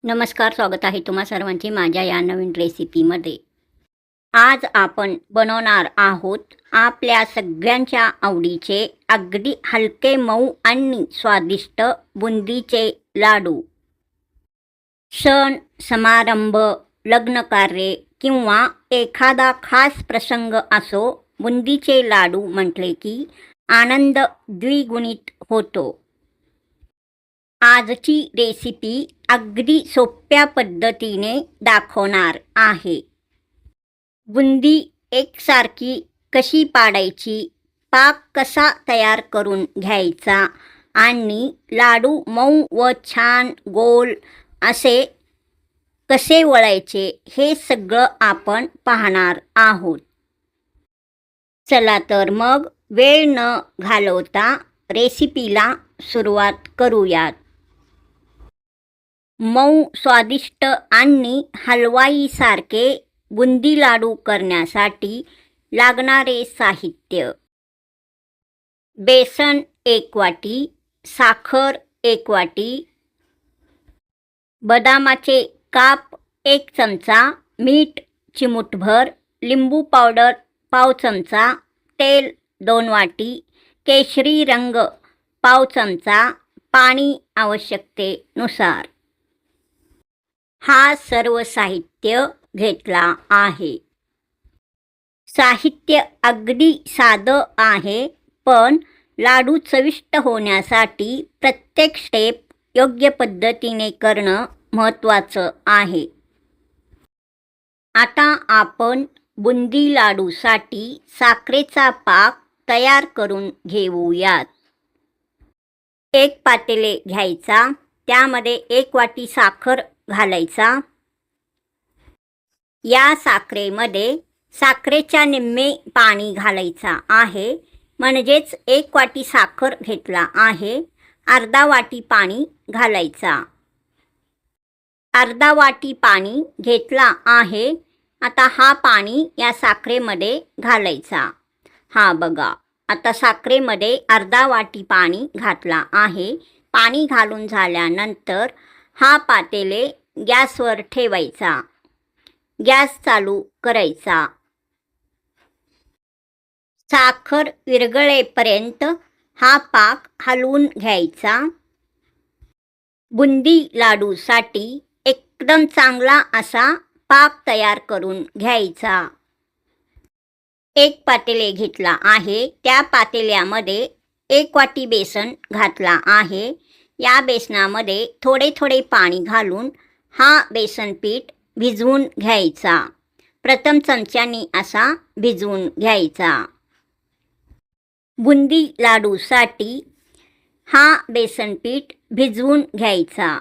नमस्कार, स्वागत आहे तुम्हा सर्वांचे माझ्या या नवीन रेसिपीमध्ये. आज आपण बनवणार आहोत आपल्या सगळ्यांच्या आवडीचे अगदी हलके मऊ आणि स्वादिष्ट बुंदीचे लाडू. सण समारंभ, लग्नकार्ये किंवा एखादा खास प्रसंग असो, बुंदीचे लाडू म्हटले की आनंद द्विगुणित होतो. आजची रेसिपी अगदी सोप्या पद्धतीने दाखवणार आहे. बुंदी एकसारखी कशी पाडायची, पाक कसा तयार करून घ्यायचा आणि लाडू मऊ व छान गोल असे कसे वळायचे हे सगळं आपण पाहणार आहोत. चला तर मग वेळ न घालवता रेसिपीला सुरुवात करूयात. मऊ स्वादिष्ट आणि हलवाईसारखे बुंदी लाडू करण्यासाठी लागणारे साहित्य: बेसन 1 वाटी, साखर 1 वाटी, बदामाचे काप 1 चमचा, मीठ चिमूटभर, लिंबू पावडर पाव चमचा, तेल 2 वाटी, केशरी रंग पाव चमचा, पाणी आवश्यकतेनुसार. हा सर्व साहित्य घेतला आहे. साहित्य अगदी साधं आहे, पण लाडू चविष्ट होण्यासाठी प्रत्येक स्टेप योग्य पद्धतीने करणं महत्त्वाचं आहे. आता आपण बुंदी लाडूसाठी साखरेचा पाक तयार करून घेऊयात. 1 पातेले घ्यायचा, त्यामध्ये 1 वाटी साखर घालायचा. या साखरेमध्ये साखरेच्या निम्मे पाणी घालायचा आहे, म्हणजेच 1 वाटी साखर घेतला आहे, अर्धा वाटी पाणी घालायचा. अर्धा वाटी पाणी घेतला आहे. आता हा पाणी या साखरेमध्ये घालायचा. हा बघा, आता साखरेमध्ये अर्धा वाटी पाणी घातला आहे. पाणी घालून झाल्यानंतर हा पातेले गॅसवर ठेवायचा. गॅस चालू करायचा. साखर विरघळेपर्यंत हा पाक हलवून घ्यायचा. बुंदी लाडूसाठी एकदम चांगला असा पाक तयार करून घ्यायचा. 1 पातेले घेतला आहे, त्या पातेल्यामध्ये 1 वाटी बेसन घातला आहे. या बेसनामध्ये थोडे थोडे पाणी घालून हा बेसन पीठ भिजवून घ्यायचा. प्रथम चमच्यानी असा भिजवून घ्यायचा. बुंदी लाडूसाठी हा बेसन पीठ भिजवून घ्यायचा.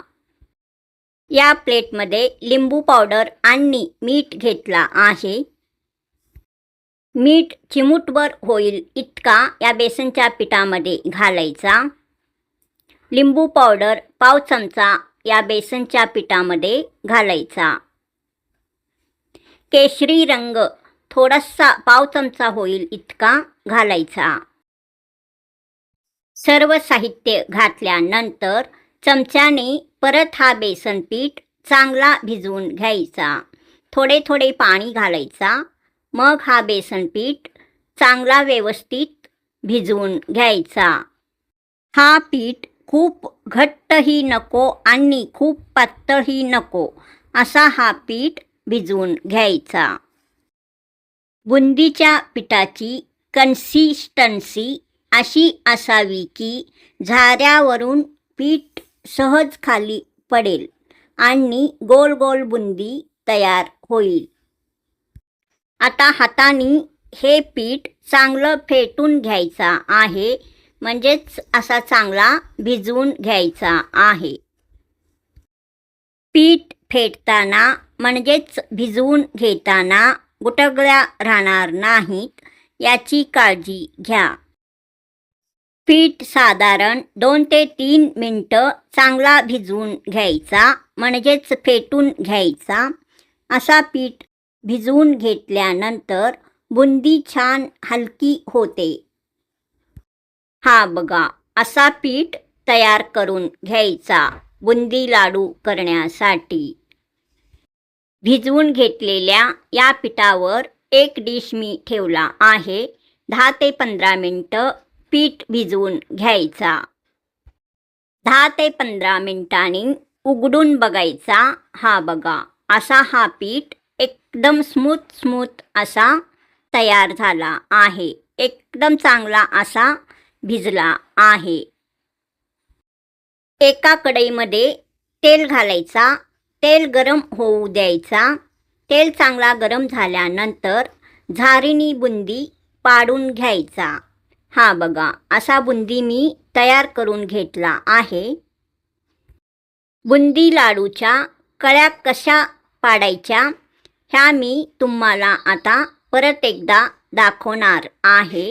या प्लेटमध्ये लिंबू पावडर आणि मीठ घेतला आहे. मीठ चिमूटभर होईल इतका या बेसनच्या पिठामध्ये घालायचा. लिंबू पावडर पाव चमचा या बेसनच्या पिठामध्ये घालायचा. केशरी रंग थोडासा पाव चमचा होईल इतका घालायचा. सर्व साहित्य घातल्यानंतर चमच्याने परत हा बेसन पीठ चांगला भिजवून घ्यायचा. थोडे थोडे पाणी घालायचा. मग हा बेसन पीठ चांगला व्यवस्थित भिजवून घ्यायचा. हा पीठ खूप घट्टही नको आणि खूप पातळही नको असा हा पीठ भिजवून घ्यायचा. बुंदीच्या पिठाची कन्सिस्टन्सी अशी असावी की झाऱ्यावरून पीठ सहज खाली पडेल आणि गोल गोल बुंदी तयार होईल. आता हाताने हे पीठ चांगलं फेटून घ्यायचा आहे, म्हणजेच असा चांगला भिजवून घ्यायचा आहे. पीठ फेटताना म्हणजेच भिजवून घेताना गुटगळ्या राहणार नाहीत याची काळजी घ्या. पीठ साधारण 2 ते 3 मिनटं चांगला भिजवून घ्यायचा, म्हणजेच फेटून घ्यायचा. असा पीठ भिजवून घेतल्यानंतर बुंदी छान हलकी होते. हा बघा, असा पीठ तयार करून घ्यायचा. बुंदी लाडू करण्यासाठी. भिजवून घेतलेल्या या पिठावर एक डिश मी ठेवला आहे. 10 ते 15 मिनटं पीठ भिजवून घ्यायचा. 10 ते 15 मिनिटांनी उघडून बघायचा. हा बघा, असा हा पीठ एकदम स्मूथ असा तयार झाला आहे. एकदम चांगला असा भिजला आहे. एका कढईमध्ये तेल घालायचा. तेल गरम होऊ द्यायचा. तेल चांगला गरम झाल्यानंतर झारीनी बुंदी पाडून घ्यायचा. हा बघा, असा बुंदी मी तयार करून घेतला आहे. बुंदी लाडूच्या कळ्या कशा पाडायच्या ह्या मी तुम्हाला आता परत एकदा दाखवणार आहे.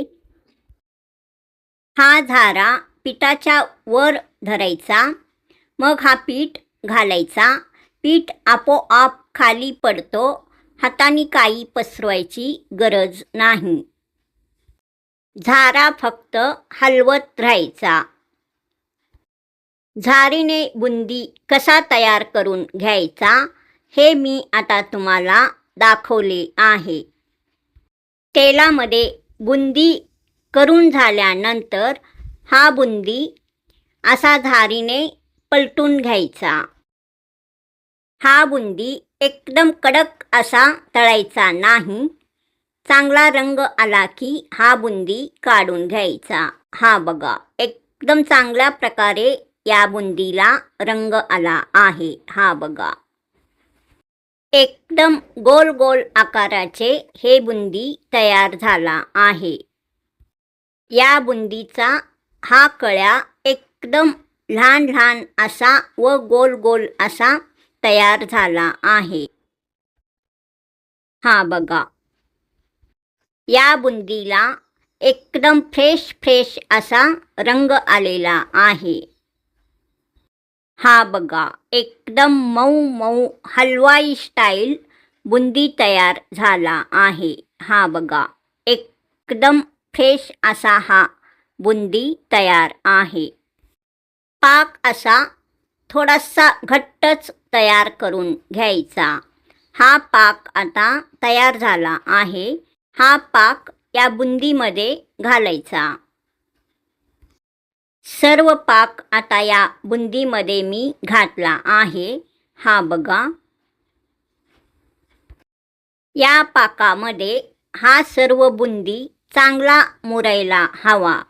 हा झारा पिठाच्या वर धरायचा. मग हा पीठ घालायचा. पीठ आपोआप खाली पडतो. हाताने काही पसरवायची गरज नाही. झारा फक्त हलवत राहायचा. झारीने बुंदी कसा तयार करून घ्यायचा हे मी आता तुम्हाला दाखवले आहे. तेलामध्ये बुंदी करून झाल्यानंतर हा बुंदी असा झारीने पलटून घ्यायचा. हा बुंदी एकदम कडक असा तळायचा नाही. चांगला रंग आला की हा बुंदी काढून घ्यायचा. हा बघा, एकदम चांगल्या प्रकारे या बुंदीला रंग आला आहे. हा बघा, एकदम गोल गोल आकाराचे हे बुंदी तयार झाला आहे. या बुंदीचा हा कळ्या एकदम लहान असा व गोल गोल असा तयार झाला आहे. हा बघा, या बुंदीला एकदम फ्रेश असा रंग आलेला आहे. हा बघा, एकदम मऊ हलवाई स्टाईल बुंदी तयार झाला आहे. हा बघा, एकदम फ्रेश असा हा बुंदी तयार आहे. पाक असा थोडासा घट्टच तयार करून घ्यायचा. हा पाक आता तयार झाला आहे. हा पाक या बुंदीमध्ये घालायचा. सर्व पाक आता या बुंदीमध्ये मी घातला आहे. हा बघा, या पाकामध्ये हा सर्व बुंदी चांगला मुरायला हवा.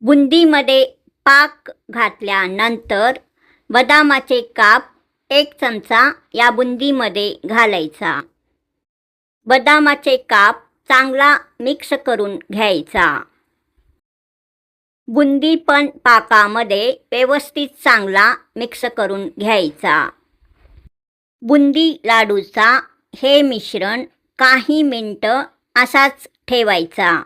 बुंदीमध्ये पाक घातल्यानंतर बदामाचे काप 1 चमचा या बुंदीमध्ये घालायचा. बदामाचे काप चांगला मिक्स करून घ्यायचा. बुंदी पण पाकामध्ये व्यवस्थित चांगला मिक्स करून घ्यायचा. बुंदी लाडूचा हे मिश्रण काही मिनिटं असाच ठेवायचा.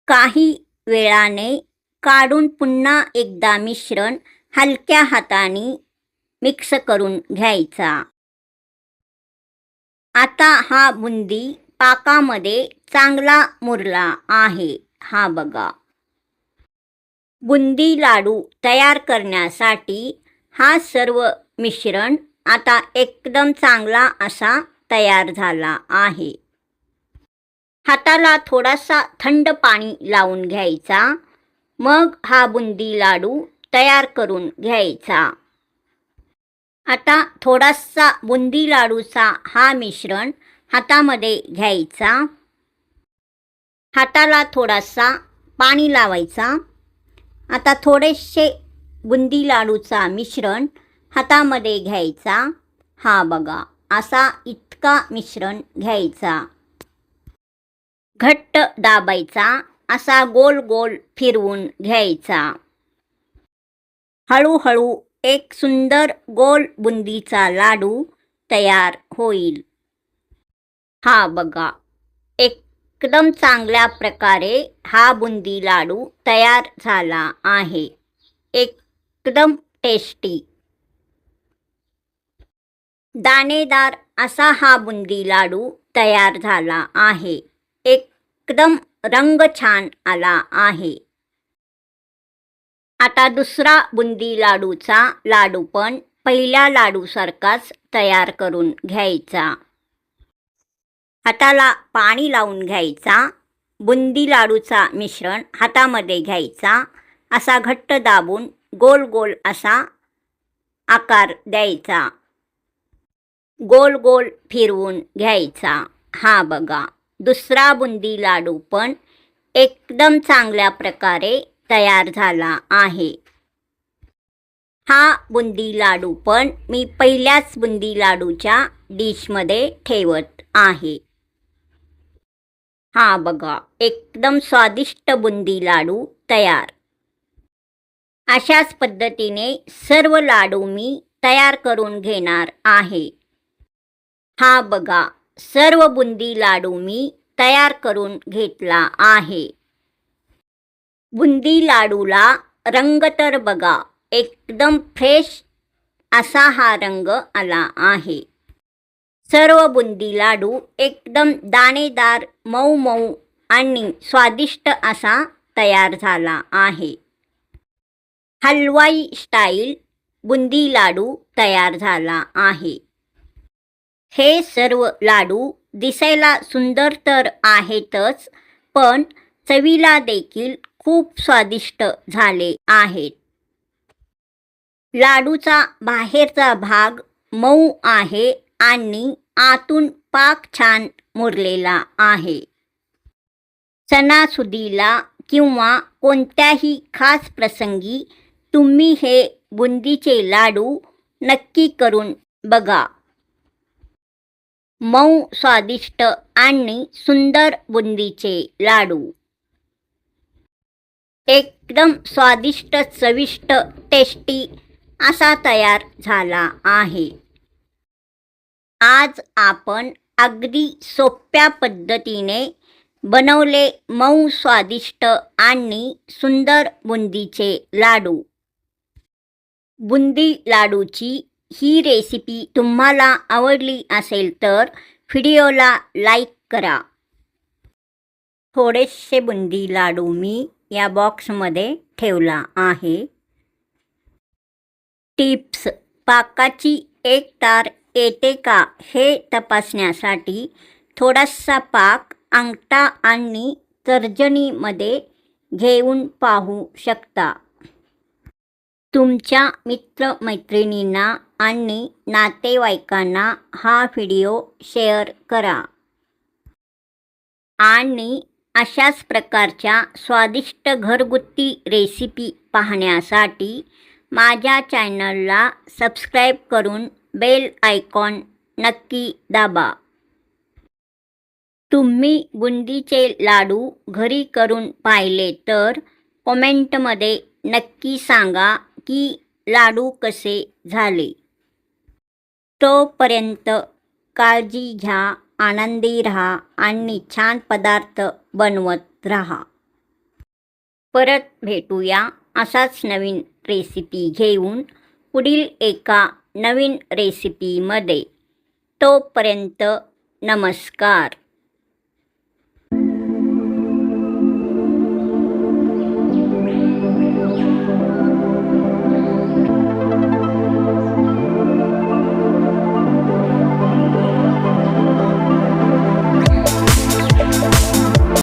काही वेळाने काढून पुन्हा एकदा मिश्रण हलक्या हाताने मिक्स करून घ्यायचा. आता हा बुंदी पाकामध्ये चांगला मुरला आहे. हा बघा, बुंदी लाडू तयार करण्यासाठी हा सर्व मिश्रण आता एकदम चांगला असा तयार झाला आहे. हाताला थोडासा थंड पाणी लावून घ्यायचा. मग हा बुंदी लाडू तयार करून घ्यायचा. आता थोडासा बुंदी लाडूचा हा मिश्रण हातामध्ये घ्यायचा. हाताला थोडासा पाणी लावायचा. आता थोडेसे बुंदी लाडूचा मिश्रण हातामध्ये घ्यायचा. हा बघा, असा इतका मिश्रण घ्यायचा. घट्ट दाबायचा. असा गोल गोल फिरवून घ्यायचा. हळूहळू एक सुंदर गोल बुंदीचा लाडू तयार होईल. हा बघा, एकदम चांगल्या प्रकारे हा बुंदी लाडू तयार झाला आहे. एकदम टेस्टी दाणेदार असा हा बुंदी लाडू तयार झाला आहे. एकदम रंग छान आला आहे. आता दुसरा बुंदी लाडूचा लाडू पण पहिल्या लाडूसारखाच तयार करून घ्यायचा. हाताला पाणी लावून घ्यायचा. बुंदी लाडूचा मिश्रण हातामध्ये घ्यायचा. असा घट्ट दाबून गोल गोल असा आकार द्यायचा. गोल गोल फिरवून घ्यायचा. हा बघा, दुसरा बुंदी लाडू पण एकदम चांगल्या प्रकारे तयार झाला आहे. हा बुंदी लाडू पण मी पहिल्याच बुंदी लाडूच्या डिशमध्ये ठेवत आहे. हा बघा, एकदम स्वादिष्ट बुंदी लाडू तयार. अशाच पद्धतीने सर्व लाडू मी तयार करून घेणार आहे. हा बघा, सर्व बुंदी लाडू मी तयार करून घेतला आहे. बुंदी लाडूला रंग तर बघा, एकदम फ्रेश असा हा रंग आला आहे. सर्व बुंदी लाडू एकदम दाणेदार, मऊ मऊ आणि स्वादिष्ट असा तयार झाला आहे. हलवाई स्टाईल बुंदी लाडू तयार झाला आहे. हे सर्व लाडू दिसायला सुंदर तर आहेतच, पण चवीला देखील खूप स्वादिष्ट झाले आहेत. लाडूचा बाहेरचा भाग मऊ आहे आणि आतून पाक छान मुरलेला आहे. सणासुदीला किंवा कोणत्याही खास प्रसंगी तुम्ही हे बुंदीचे लाडू नक्की करून बघा. मऊ, स्वादिष्ट आणि सुंदर बुंदीचे लाडू एकदम स्वादिष्ट, चविष्ट, टेस्टी असा तयार झाला आहे. आज आपण अगदी सोप्या पद्धतीने बनवले मऊ, स्वादिष्ट आणि सुंदर बुंदीचे लाडू. बुंदी लाडूची ही रेसिपी तुम्हाला आवडली असेल तर व्हिडिओला लाईक करा. थोडेसे बुंदी लाडू मी या बॉक्समध्ये ठेवला आहे. टिप्स: पाकाची एक तार येते का हे तपासण्यासाठी थोडासा पाक अंगठा आणि तर्जनीमध्ये घेऊन पाहू शकता. तुमच्या मित्रमैत्रिणींना आणि नातेवाईकांना हा व्हिडिओ शेअर करा. आणि अशाच प्रकारच्या स्वादिष्ट घरगुती रेसिपी पाहण्यासाठी माझ्या चॅनलला सबस्क्राईब करून बेल आयकॉन नक्की दाबा. तुम्ही बुंदीचे लाडू घरी करून पाहिले तर कमेंटमध्ये नक्की सांगा की लाडू कसे झाले. तोपर्यंत काळजी घ्या, आनंदी राहा आणि छान पदार्थ बनवत राहा. परत भेटूया असाच नवीन रेसिपी घेऊन पुढील एका नवीन रेसिपीमध्ये. तोपर्यंत नमस्कार.